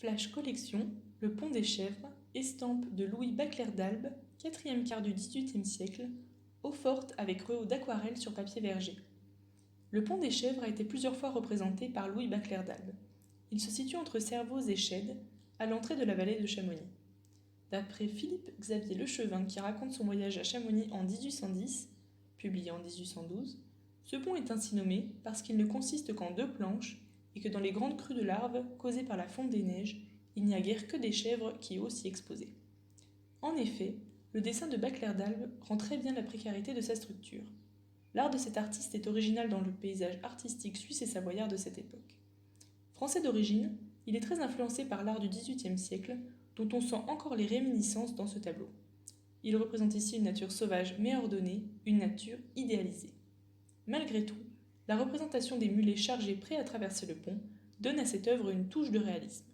Flash Collection, le Pont des Chèvres, estampe de Louis Bacler d'Albe, 4e quart du XVIIIe siècle, eau-forte avec rehaut d'aquarelle sur papier verger. Le Pont des Chèvres a été plusieurs fois représenté par Louis Bacler d'Albe. Il se situe entre Servoz et Chèdes, à l'entrée de la vallée de Chamonix. D'après Philippe-Xavier Lechevin qui raconte son voyage à Chamonix en 1810, publié en 1812, ce pont est ainsi nommé parce qu'il ne consiste qu'en 2 planches et que dans les grandes crues de larves causées par la fonte des neiges, il n'y a guère que des chèvres qui osent s'y exposer. En effet, le dessin de Bacler d'Albe rend très bien la précarité de sa structure. L'art de cet artiste est original dans le paysage artistique suisse et savoyard de cette époque. Français d'origine, il est très influencé par l'art du XVIIIe siècle, dont on sent encore les réminiscences dans ce tableau. Il représente ici une nature sauvage mais ordonnée, une nature idéalisée. Malgré tout, la représentation des mulets chargés prêts à traverser le pont donne à cette œuvre une touche de réalisme.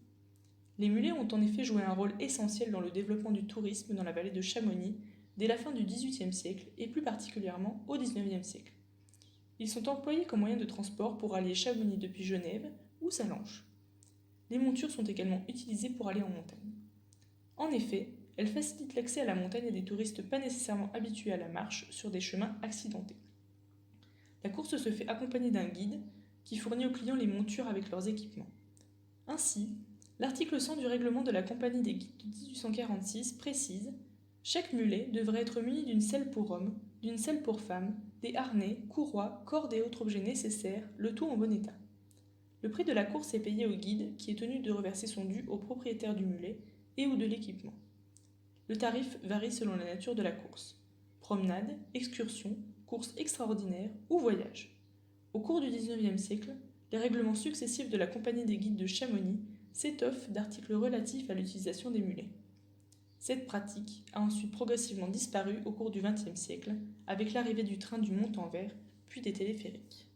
Les mulets ont en effet joué un rôle essentiel dans le développement du tourisme dans la vallée de Chamonix dès la fin du XVIIIe siècle et plus particulièrement au XIXe siècle. Ils sont employés comme moyen de transport pour aller Chamonix depuis Genève ou Sallanches. Les montures sont également utilisées pour aller en montagne. En effet, elles facilitent l'accès à la montagne à des touristes pas nécessairement habitués à la marche sur des chemins accidentés. La course se fait accompagner d'un guide qui fournit aux clients les montures avec leurs équipements. Ainsi, l'article 100 du règlement de la Compagnie des guides de 1846 précise « Chaque mulet devrait être muni d'une selle pour homme, d'une selle pour femme, des harnais, courroies, cordes et autres objets nécessaires, le tout en bon état. » Le prix de la course est payé au guide qui est tenu de reverser son dû au propriétaire du mulet et ou de l'équipement. Le tarif varie selon la nature de la course. Promenade, excursion, course extraordinaire ou voyage. Au cours du XIXe siècle, les règlements successifs de la Compagnie des guides de Chamonix s'étoffent d'articles relatifs à l'utilisation des mulets. Cette pratique a ensuite progressivement disparu au cours du XXe siècle avec l'arrivée du train du Mont-en-Vert puis des téléphériques.